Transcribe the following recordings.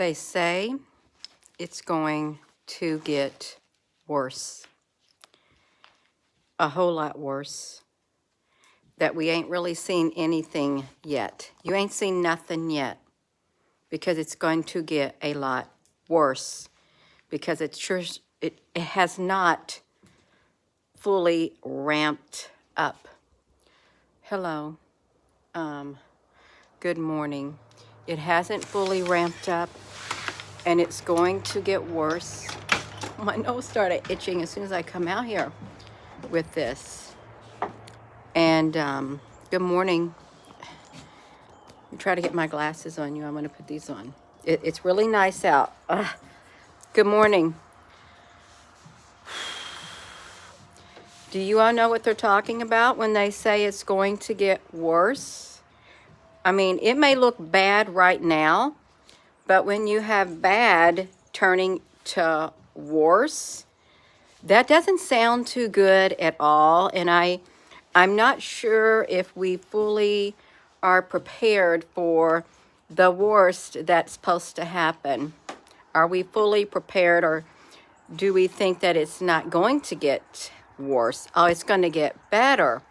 They say it's going to get worse, a whole lot worse, that we ain't really seen anything yet. You ain't seen nothing yet, because it's going to get a lot worse, because it has not fully ramped up. Hello. Good morning. It hasn't fully ramped up, and it's going to get worse. My nose started itching as soon as I come out here with this. And good morning. Let me try to get my glasses on you. I'm going to put these on. It's really nice out. Good morning. Do you all know what they're talking about when they say it's going to get worse? I mean, it may look bad right now, but when you have bad turning to worse, that doesn't sound too good at all. And I'm not sure if we fully are prepared for the worst that's supposed to happen. Are we fully prepared, or do we think that it's not going to get worse? Oh, it's going to get better.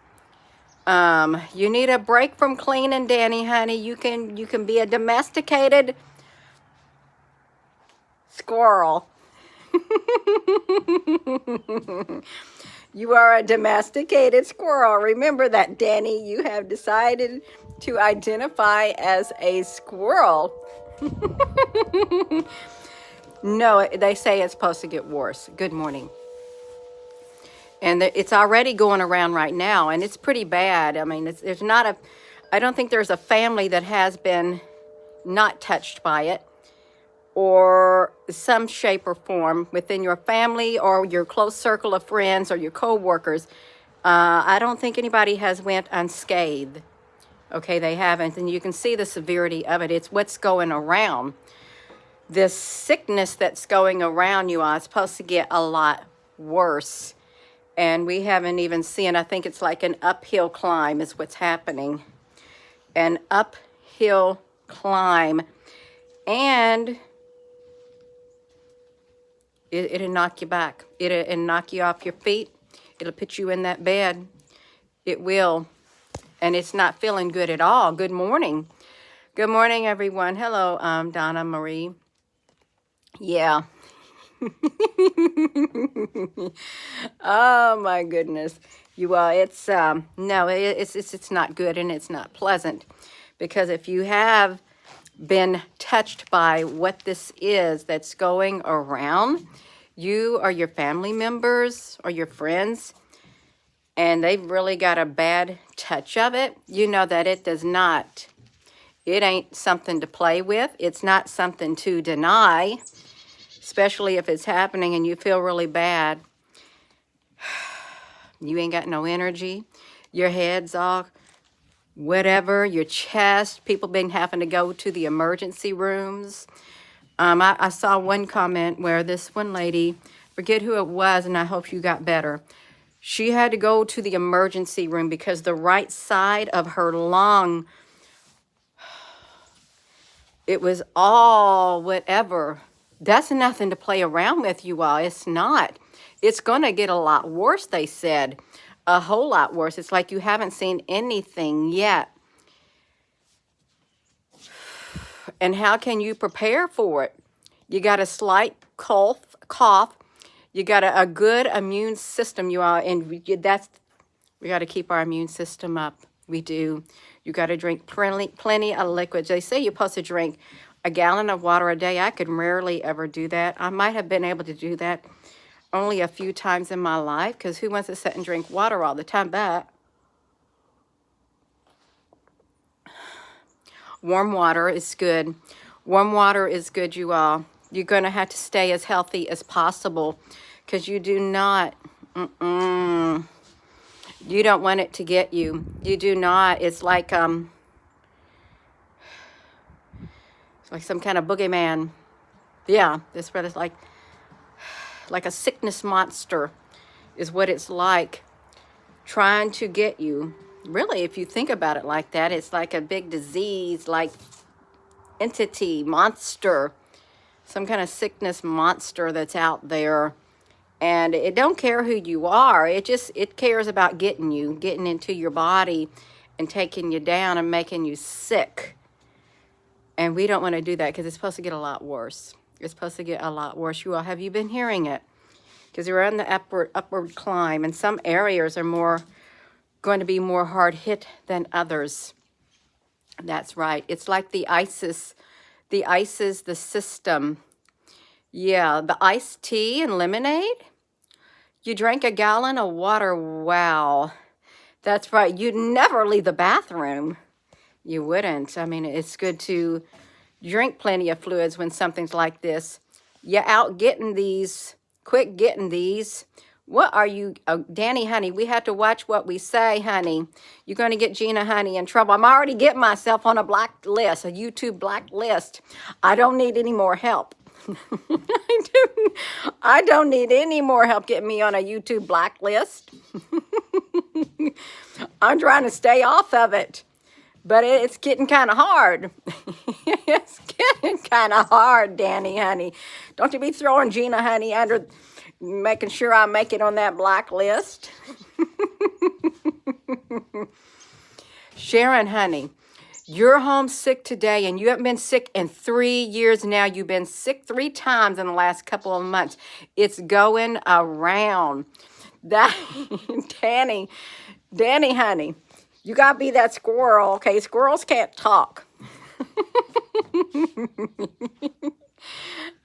You need a break from cleaning, Danny, honey. You can be a domesticated squirrel. You are a domesticated squirrel. Remember that, Danny. You have decided to identify as a squirrel. No, they say it's supposed to get worse. Good morning. And it's already going around right now, and it's pretty bad. I mean, I don't think there's a family that has been not touched by it, or some shape or form within your family or your close circle of friends or your co-workers. I don't think anybody has went unscathed. Okay, they haven't, and you can see the severity of it. It's what's going around. This sickness that's going around you all is supposed to get a lot worse. And we haven't even seen, I think it's like an uphill climb is what's happening. An uphill climb. And it'll knock you back. It'll knock you off your feet. It'll put you in that bed. It will. And it's not feeling good at all. Good morning. Good morning, everyone. Hello, Donna Marie. Yeah. Oh my goodness. You it's no, it's not good, and it's not pleasant, because if you have been touched by what this is that's going around, you or your family members or your friends, and they've really got a bad touch of it, you know that it ain't something to play with. It's not something to deny, especially if it's happening and you feel really bad. You ain't got no energy. Your head's all whatever, your chest. People been having to go to the emergency rooms. I saw one comment where this one lady, forget who it was, and I hope you got better. She had to go to the emergency room because the right side of her lung, it was all whatever. That's nothing to play around with, you all. It's not. It's going to get a lot worse, they said. A whole lot worse. It's like you haven't seen anything yet. And how can you prepare for it? You got a slight cough. You got a good immune system, you all. And we got to keep our immune system up. We do. You got to drink plenty of liquids. They say you're supposed to drink a gallon of water a day. I could rarely ever do that. I might have been able to do that only a few times in my life, because who wants to sit and drink water all the time? But warm water is good. Warm water is good, you all. You're going to have to stay as healthy as possible, because you do not, you don't want it to get you. You do not. It's like some kind of boogeyman. Yeah, that's what it's like. Like a sickness monster is what it's like, trying to get you. Really, if you think about it like that, it's like a big disease, like entity, monster some kind of sickness monster that's out there. And it don't care who you are. It cares about getting into your body and taking you down and making you sick. And we don't want to do that because it's supposed to get a lot worse. It's supposed to get a lot worse. You all, have you been hearing it? Because we're on the upward climb, and some areas are going to be more hard hit than others. That's right. It's like the system. Yeah, the iced tea and lemonade. You drank a gallon of water. Wow. That's right. You'd never leave the bathroom. You wouldn't. I mean, it's good to drink plenty of fluids when something's like this. You're out getting these. Quit getting these. What are you, Danny, honey, we have to watch what we say, honey. You're going to get Gina, honey, in trouble. I'm already getting myself on a black list, a YouTube black list. I don't need any more help. I don't need any more help getting me on a YouTube blacklist. I'm trying to stay off of it, but it's getting kind of hard. It's getting kind of hard, Danny, honey. Don't you be throwing Gina, honey, under, making sure I make it on that blacklist. Sharon, honey. You're homesick today, and you haven't been sick in 3 years now. You've been sick 3 times in the last couple of months. It's going around. That Danny, honey, you got to be that squirrel, okay? Squirrels can't talk.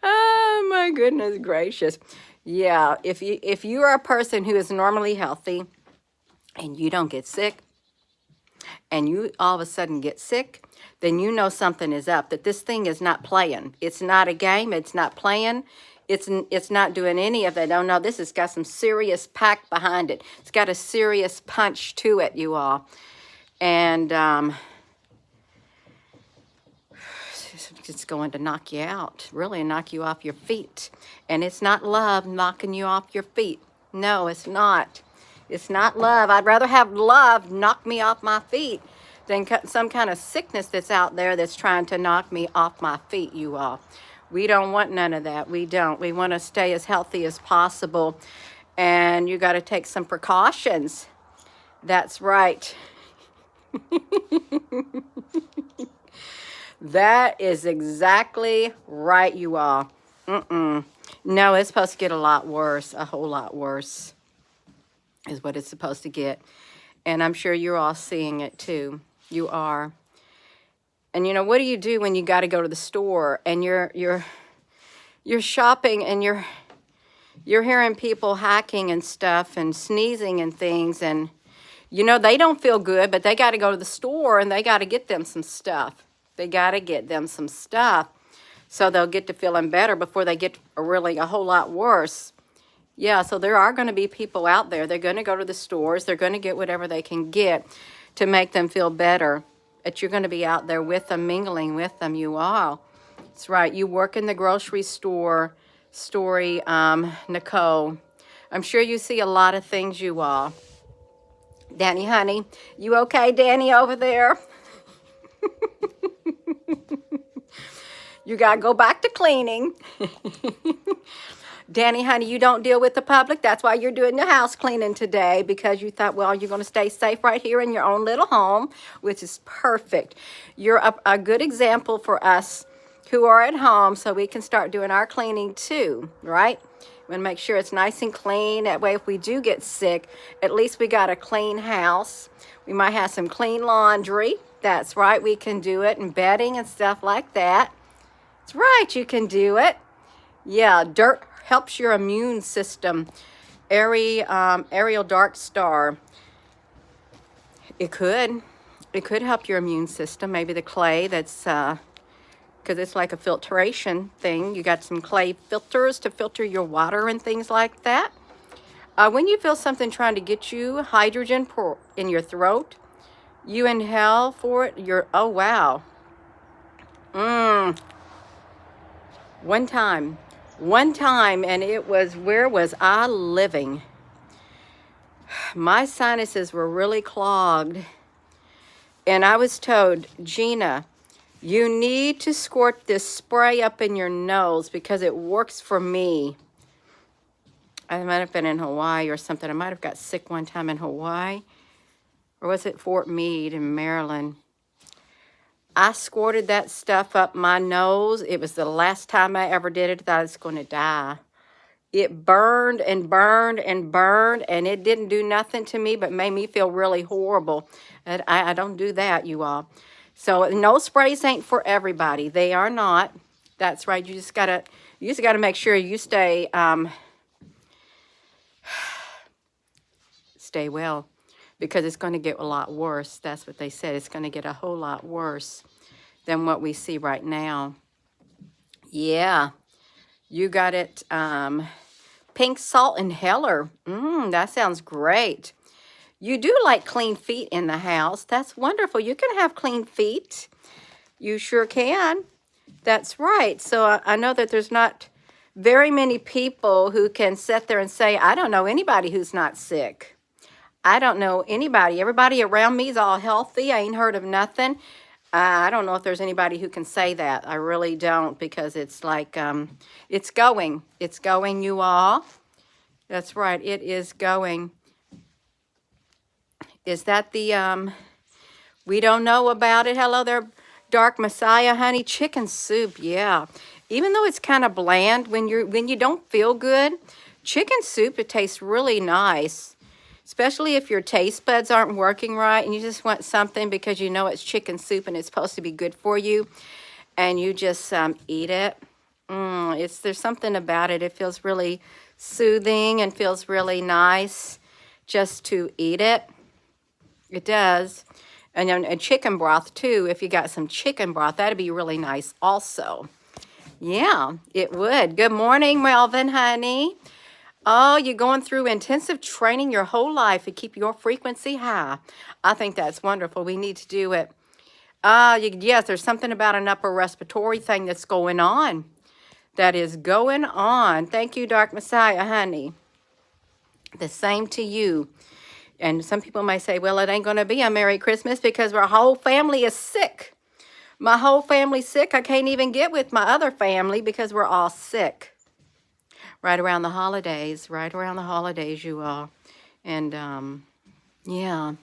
Oh, my goodness gracious. Yeah, if you are a person who is normally healthy and you don't get sick, and you all of a sudden get sick, then you know something is up, that this thing is not playing. It's not a game. It's not playing. It's not doing any of that. Oh, no, this has got some serious pack behind it. It's got a serious punch to it, you all. And it's going to knock you out, really knock you off your feet. And it's not love knocking you off your feet. No, it's not. It's not love. I'd rather have love knock me off my feet than some kind of sickness that's out there that's trying to knock me off my feet, you all. We don't want none of that. We don't. We want to stay as healthy as possible. And you got to take some precautions. That's right. That is exactly right, you all. No, it's supposed to get a lot worse, a whole lot worse is what it's supposed to get. And I'm sure you're all seeing it too. You are. And you know, what do you do when you got to go to the store and you're shopping and you're hearing people hacking and stuff and sneezing and things, and you know they don't feel good, but they got to go to the store and they got to get them some stuff. They got to get them some stuff so they'll get to feeling better before they get really a whole lot worse. Yeah, so there are going to be people out there. They're going to go to the stores. They're going to get whatever they can get to make them feel better. But you're going to be out there with them, mingling with them. You all. That's right. You work in the grocery store, Nicole. I'm sure you see a lot of things, you all. Danny, honey, you okay, Danny, over there? You got to go back to cleaning. Danny, honey, you don't deal with the public. That's why you're doing the house cleaning today, because you thought, well, you're going to stay safe right here in your own little home, which is perfect. You're a good example for us who are at home, so we can start doing our cleaning too, right? We want to make sure it's nice and clean. That way, if we do get sick, at least we got a clean house. We might have some clean laundry. That's right. We can do it, and bedding and stuff like that. That's right. You can do it. Yeah, dirt helps your immune system. Ariel Dark Star. It could help your immune system. Maybe the clay that's, because it's like a filtration thing. You got some clay filters to filter your water and things like that. When you feel something trying to get you hydrogen in your throat, you inhale for it. Oh, wow. One time, and it was, where was I living? My sinuses were really clogged. And I was told, Gina, You need to squirt this spray up in your nose because it works for me. I might have been in Hawaii or something. I might have got sick one time in Hawaii. Or was it Fort Meade in Maryland? I squirted that stuff up my nose. It was the last time I ever did it. I thought I was going to die. It burned and burned and burned, and it didn't do nothing to me but made me feel really horrible. And I don't do that, you all. So no sprays ain't for everybody. They are not. That's right. You just gotta make sure you stay stay well, because it's going to get a lot worse. That's what they said. It's going to get a whole lot worse than what we see right now. Yeah, you got it. Pink salt inhaler. That sounds great. You do like clean feet in the house. That's wonderful. You can have clean feet. You sure can. That's right. So I know that there's not very many people who can sit there and say, I don't know anybody who's not sick. I don't know anybody. Everybody around me is all healthy. I ain't heard of nothing. I don't know if there's anybody who can say that. I really don't, because it's like, it's going. It's going, you all. That's right. It is going. Is that the, we don't know about it. Hello there, Dark Messiah, honey. Chicken soup, yeah. Even though it's kind of bland, when you don't feel good, chicken soup, it tastes really nice. Especially if your taste buds aren't working right and you just want something because you know it's chicken soup and it's supposed to be good for you, and you just eat it. There's something about it. It feels really soothing and feels really nice just to eat it. It does. And chicken broth too. If you got some chicken broth, that'd be really nice also. Yeah, it would. Good morning, Melvin, honey. Oh, you're going through intensive training your whole life to keep your frequency high. I think that's wonderful. We need to do it. Yes, there's something about an upper respiratory thing that's going on. That is going on. Thank you, Dark Messiah, honey. The same to you. And some people may say, well, it ain't going to be a Merry Christmas because our whole family is sick. My whole family's sick. I can't even get with my other family because we're all sick. Right around the holidays, you all. And yeah,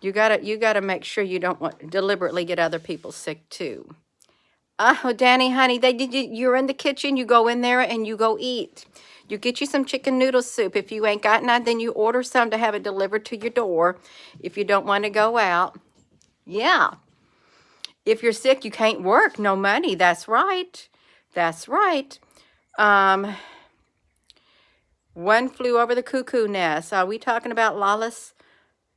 you gotta make sure you don't deliberately get other people sick too. Oh, Danny, honey, you're in the kitchen. You go in there and you go eat. You get you some chicken noodle soup. If you ain't got none, then you order some to have it delivered to your door. If you don't want to go out, yeah. If you're sick, you can't work. No money. That's right. That's right. One flew over the cuckoo nest. Are we talking about Lawless?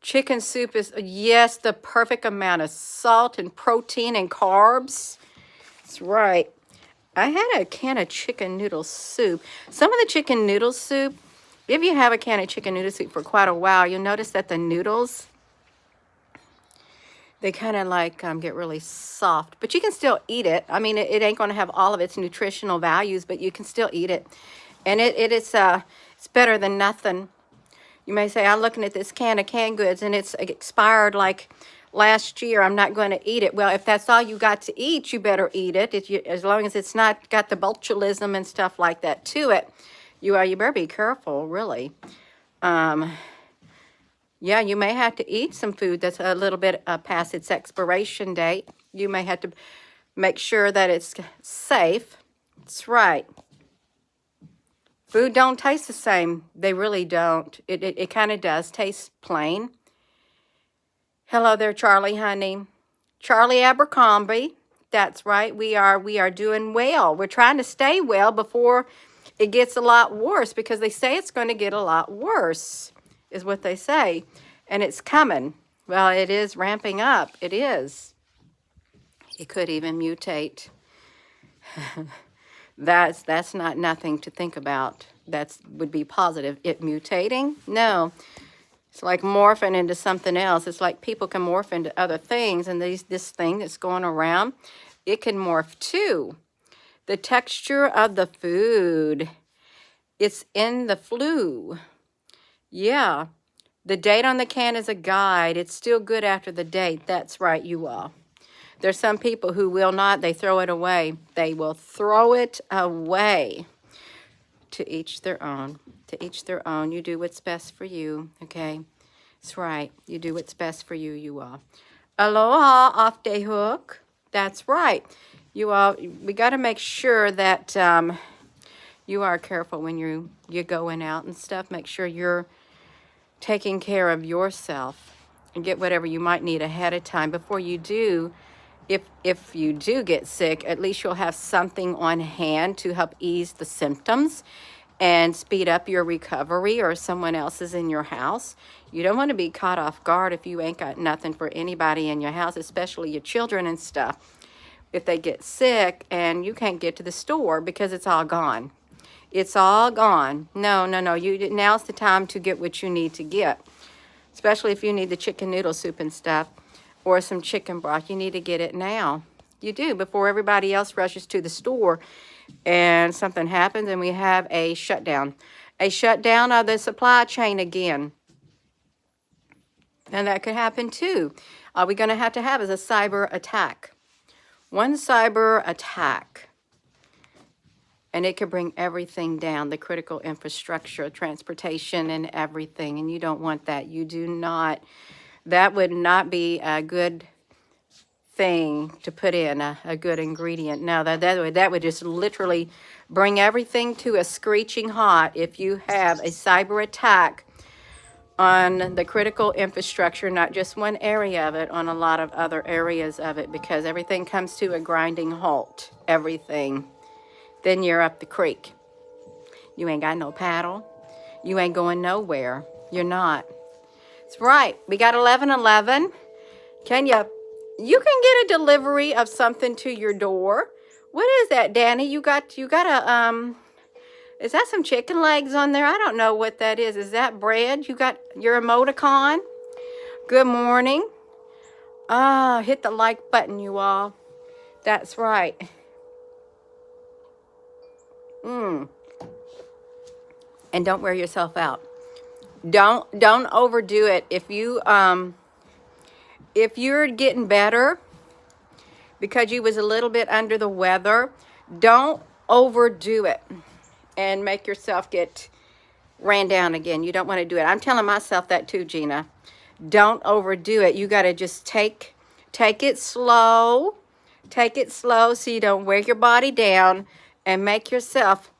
Chicken soup is, yes, the perfect amount of salt and protein and carbs. That's right. I had a can of chicken noodle soup. Some of the chicken noodle soup, if you have a can of chicken noodle soup for quite a while, you'll notice that the noodles, they kind of like get really soft. But you can still eat it. I mean, it ain't going to have all of its nutritional values, but you can still eat it. And it's better than nothing. You may say, I'm looking at this can of canned goods and it's expired like last year. I'm not going to eat it. Well, if that's all you got to eat, you better eat it. As long as it's not got the botulism and stuff like that to it, you better be careful, really. Yeah, you may have to eat some food that's a little bit past its expiration date. You may have to make sure that it's safe. That's right. Food don't taste the same. They really don't. It kind of does taste plain. Hello there, Charlie, honey. Charlie Abercrombie. That's right. We are doing well. We're trying to stay well before it gets a lot worse, because they say it's going to get a lot worse, is what they say. And it's coming. Well, it is ramping up. It is. It could even mutate. That's not nothing to think about. That would be positive. It mutating? No. It's like morphing into something else. It's like people can morph into other things, and this thing that's going around, it can morph too. The texture of the food. It's in the flu. Yeah. The date on the can is a guide. It's still good after the date. That's right, you all. There's some people who will not. They throw it away. They will throw it away. To each their own. To each their own. You do what's best for you, okay? That's right. You do what's best for you, you all. Aloha, off day hook. That's right. You all, we got to make sure that you are careful when you're going out and stuff. Make sure you're taking care of yourself and get whatever you might need ahead of time before you do. If you do get sick, at least you'll have something on hand to help ease the symptoms and speed up your recovery, or someone else is in your house. You don't want to be caught off guard if you ain't got nothing for anybody in your house, especially your children and stuff. If they get sick and you can't get to the store because it's all gone. It's all gone. No. Now's the time to get what you need to get, especially if you need the chicken noodle soup and stuff or some chicken broth. You need to get it now. You do, before everybody else rushes to the store and something happens and we have a shutdown. A shutdown of the supply chain again. And that could happen too. All we're going to have is a cyber attack. One cyber attack. And it could bring everything down, the critical infrastructure, transportation, and everything. And you don't want that. You do not. That would not be a good thing to put in, a good ingredient. No, that would just literally bring everything to a screeching halt if you have a cyber attack on the critical infrastructure, not just one area of it, on a lot of other areas of it, because everything comes to a grinding halt. Everything. Then you're up the creek. You ain't got no paddle. You ain't going nowhere. You're not. That's right. We got 11:11. You can get a delivery of something to your door. What is that, Danny? You got a is that some chicken legs on there? I don't know what that is. Is that bread? You got your emoticon? Good morning. Hit the like button, you all. That's right. And don't wear yourself out. Don't overdo it. If you're getting better because you was a little bit under the weather, don't overdo it and make yourself get ran down again. You don't want to do it. I'm telling myself that too, Gina. Don't overdo it. You got to just take it slow. Take it slow so you don't wear your body down and make yourself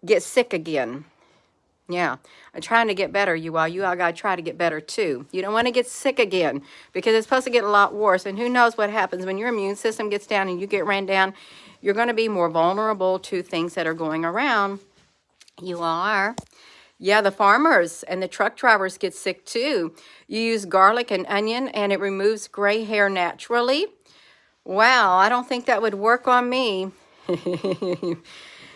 get sick again. Yeah, I'm trying to get better, you all. You all got to try to get better too. You don't want to get sick again because it's supposed to get a lot worse. And who knows what happens when your immune system gets down and you get ran down. You're going to be more vulnerable to things that are going around. You are. Yeah, the farmers and the truck drivers get sick too. You use garlic and onion and it removes gray hair naturally. Wow, I don't think that would work on me.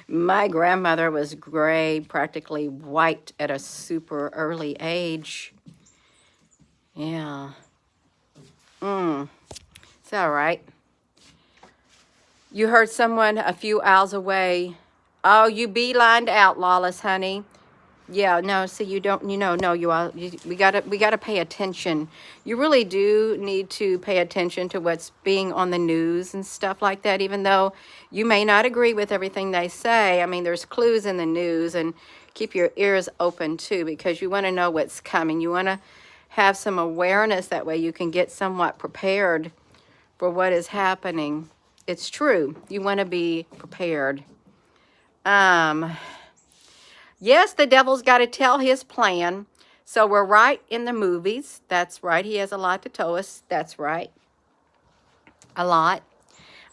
My grandmother was gray, practically white at a super early age. Yeah. It's all right. You heard someone a few aisles away. Oh, you beelined out, Lawless, honey. Yeah, no, see, you don't, no, we gotta pay attention. You really do need to pay attention to what's being on the news and stuff like that, even though you may not agree with everything they say. I mean, there's clues in the news, and keep your ears open too, because you want to know what's coming. You want to have some awareness, that way you can get somewhat prepared for what is happening. It's true. You want to be prepared. Yes, the devil's got to tell his plan. So we're right in the movies. That's right. He has a lot to tell us. That's right. A lot.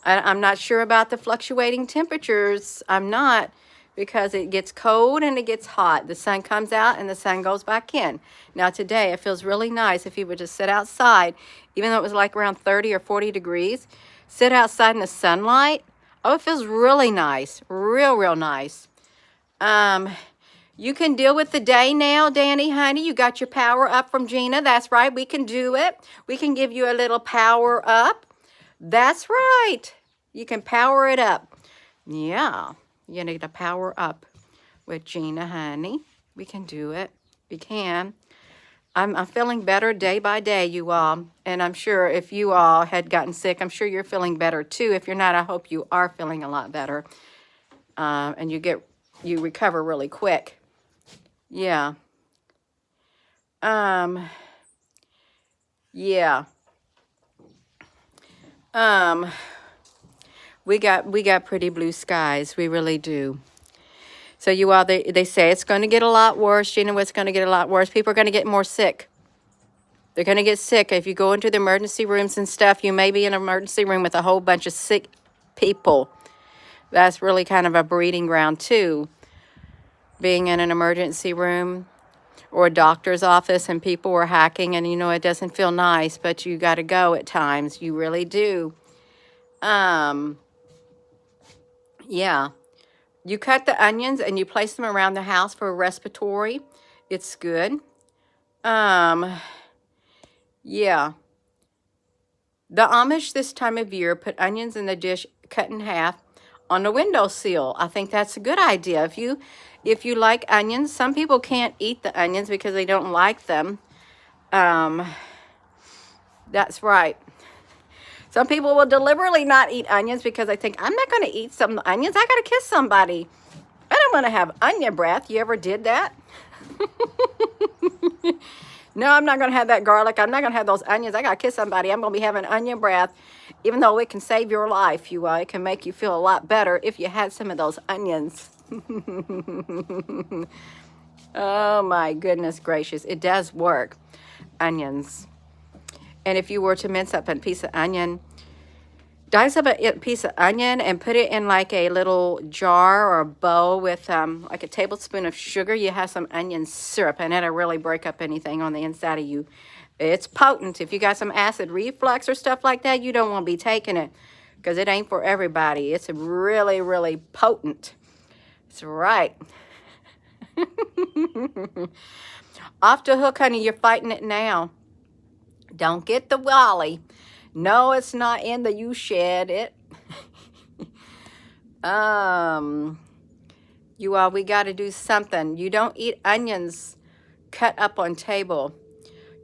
I'm not sure about the fluctuating temperatures. I'm not, because it gets cold and it gets hot. The sun comes out and the sun goes back in. Now today it feels really nice if you would just sit outside, even though it was like around 30 or 40 degrees. Sit outside in the sunlight. Oh, it feels really nice. Real nice. You can deal with the day now, Danny, honey. You got your power up from Gina. That's right. We can do it. We can give you a little power up. That's right. You can power it up. Yeah. You need to power up with Gina, honey. We can do it. We can. I'm feeling better day by day, you all. And I'm sure if you all had gotten sick, I'm sure you're feeling better too. If you're not, I hope you are feeling a lot better. And you recover really quick. Yeah. Um, yeah. Um, we got pretty blue skies. We really do. So you all, they say it's going to get a lot worse. You know what's going to get a lot worse? People are going to get more sick. They're going to get sick. If you go into the emergency rooms and stuff, you may be in an emergency room with a whole bunch of sick people. That's really kind of a breeding ground too. Being in an emergency room or a doctor's office and people were hacking, and you know it doesn't feel nice, but you got to go at times. You really do. Yeah. You cut the onions and you place them around the house for a respiratory. It's good. Yeah. The Amish this time of year put onions in the dish cut in half on the windowsill. I think that's a good idea. If you like onions, some people can't eat the onions because they don't like them. That's right. Some people will deliberately not eat onions because they think, I'm not going to eat some onions. I got to kiss somebody. I don't want to have onion breath. You ever did that? No, I'm not going to have that garlic. I'm not going to have those onions. I got to kiss somebody. I'm going to be having onion breath. Even though it can save your life, it can make you feel a lot better if you had some of those onions. Oh my goodness gracious. It does work. Onions. And if you were to mince up a piece of onion, dice up a piece of onion and put it in like a little jar or a bowl with like a tablespoon of sugar. You have some onion syrup, and it'll really break up anything on the inside of you. It's potent. If you got some acid reflux or stuff like that, you don't want to be taking it because it ain't for everybody. It's really, really potent. That's right. Off the hook, honey. You're fighting it now. Don't get the Wally. No, it's not in the you shed it. You all, we got to do something. You don't eat onions cut up on table.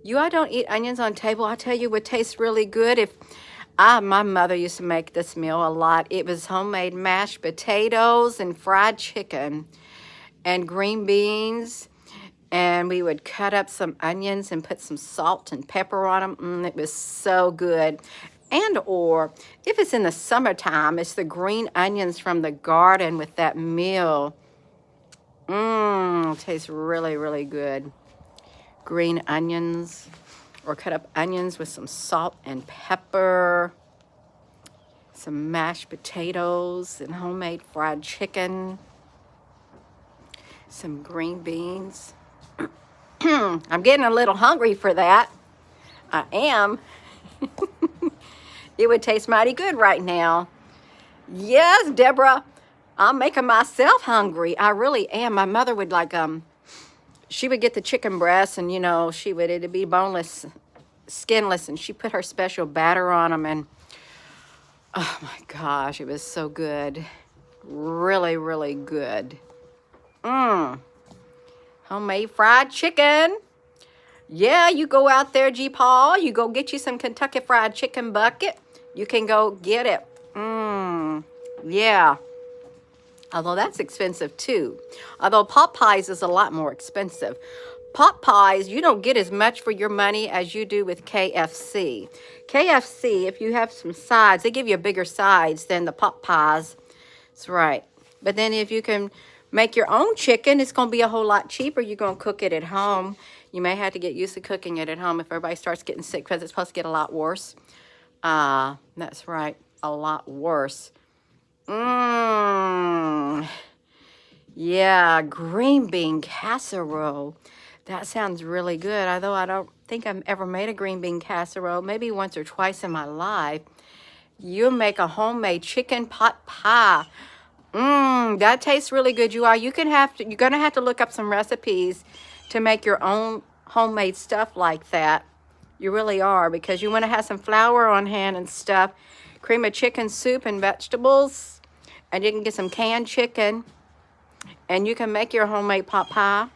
You all don't eat onions on table. I'll tell you what tastes really good. My mother used to make this meal a lot. It was homemade mashed potatoes and fried chicken and green beans. And we would cut up some onions and put some salt and pepper on them. It was so good. Or if it's in the summertime, it's the green onions from the garden with that meal. It tastes really, really good. Green onions, or cut up onions with some salt and pepper, some mashed potatoes and homemade fried chicken, some green beans. I'm getting a little hungry for that. I am. It would taste mighty good right now. Yes, Deborah, I'm making myself hungry. I really am. My mother would she would get the chicken breasts and, it'd be boneless, skinless, and she put her special batter on them. And, oh my gosh, it was so good. Really, really good. Homemade fried chicken. Yeah, you go out there, G. Paul. You go get you some Kentucky Fried Chicken bucket. You can go get it. Yeah. Although that's expensive too. Although pot pies is a lot more expensive. Pot pies, you don't get as much for your money as you do with KFC. KFC, if you have some sides, they give you bigger sides than the pot pies. That's right. But then if you can make your own chicken, it's going to be a whole lot cheaper. You're going to cook it at home. You may have to get used to cooking it at home if everybody starts getting sick because it's supposed to get a lot worse. That's right. A lot worse. Yeah, green bean casserole. That sounds really good. Although I don't think I've ever made a green bean casserole. Maybe once or twice in my life. You make a homemade chicken pot pie. That tastes really good. You're gonna have to look up some recipes to make your own homemade stuff like that. You really are, because you want to have some flour on hand and stuff. Cream of chicken soup and vegetables. And you can get some canned chicken. And you can make your homemade pot pie.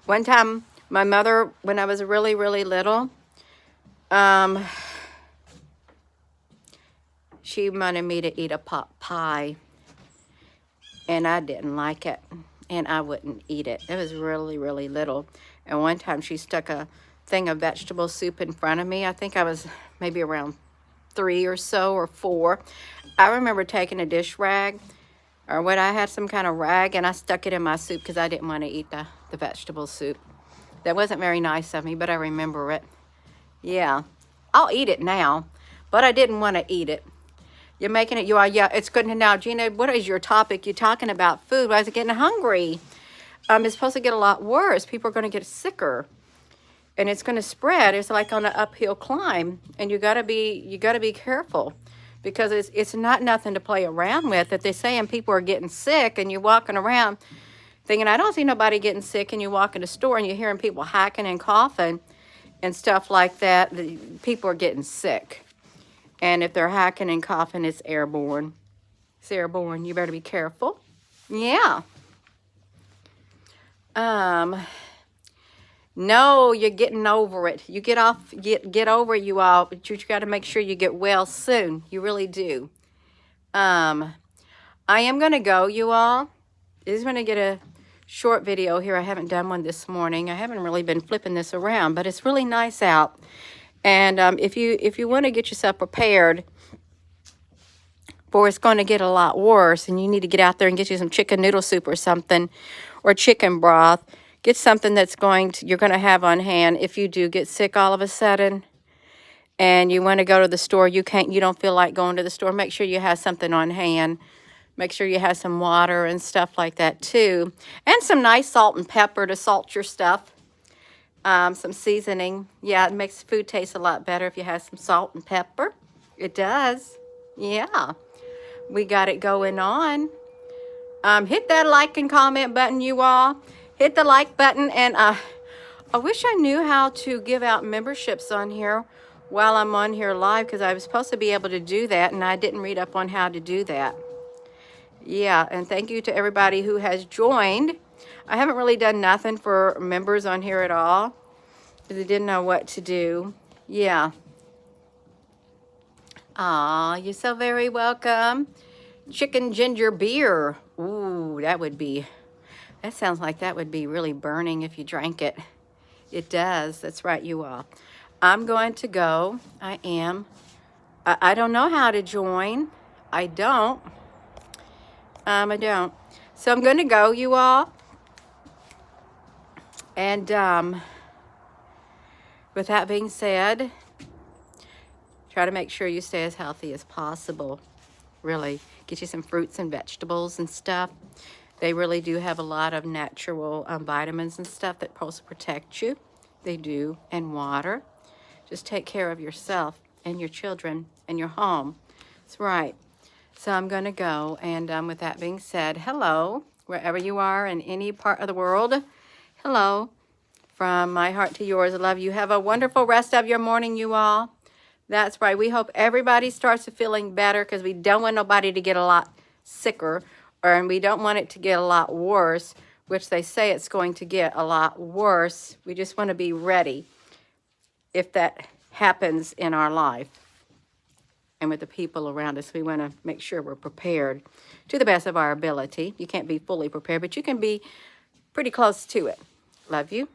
One time, My mother, when I was really, really little, um, she wanted me to eat a pot pie, and I didn't like it, and I wouldn't eat it. It was really, really little. And one time she stuck a thing of vegetable soup in front of me. I think I was maybe around 3 or so, or 4. I remember taking a dish rag, or what, I had some kind of rag, and I stuck it in my soup because I didn't want to eat the vegetable soup. That wasn't very nice of me, but I remember it. Yeah, I'll eat it now, but I didn't want to eat it. You're making it, you are, yeah, it's good. Now, Gina, what is your topic? You're talking about food. Why is it getting hungry? It's supposed to get a lot worse. People are going to get sicker, and it's going to spread. It's like on an uphill climb, and you got to be careful, because it's not nothing to play around with. If they're saying people are getting sick, and you're walking around thinking, I don't see nobody getting sick, and you walk in the store and you're hearing people hacking and coughing and stuff like that, people are getting sick. And if they're hacking and coughing, it's airborne. It's airborne. You better be careful. Yeah. No, you're getting over it. You get over it, you all. But you got to make sure you get well soon. You really do. I am going to go, you all. This is going to get a short video here. I haven't done one this morning. I haven't really been flipping this around, but it's really nice out. And if you want to get yourself prepared for it's going to get a lot worse, and you need to get out there and get you some chicken noodle soup or something, or chicken broth. Get something that's you're going to have on hand if you do get sick all of a sudden and you want to go to the store. You don't feel like going to the store. Make sure you have something on hand. Make sure you have some water and stuff like that too. And some nice salt and pepper to salt your stuff. Some seasoning. Yeah, it makes food taste a lot better if you have some salt and pepper. It does. Yeah. We got it going on. Hit that like and comment button, you all. Hit the like button. And I wish I knew how to give out memberships on here while I'm on here live, because I was supposed to be able to do that, and I didn't read up on how to do that. Yeah, and thank you to everybody who has joined. I haven't really done nothing for members on here at all, because I didn't know what to do. Yeah. Aw, you're so very welcome. Chicken ginger beer. Ooh, that sounds like that would be really burning if you drank it. It does. That's right, you all. I'm going to go. I am. I don't know how to join. I don't. I don't. So I'm going to go, you all. And with that being said, try to make sure you stay as healthy as possible. Really. Get you some fruits and vegetables and stuff. They really do have a lot of natural vitamins and stuff that supposed to protect you. They do. And water. Just take care of yourself and your children and your home. That's right. So I'm going to go. And with that being said, hello, wherever you are in any part of the world. Hello. From my heart to yours. I love you. Have a wonderful rest of your morning, you all. That's right. We hope everybody starts feeling better, because we don't want nobody to get a lot sicker, and we don't want it to get a lot worse, which they say it's going to get a lot worse. We just want to be ready if that happens in our life and with the people around us. We want to make sure we're prepared to the best of our ability. You can't be fully prepared, but you can be pretty close to it. Love you.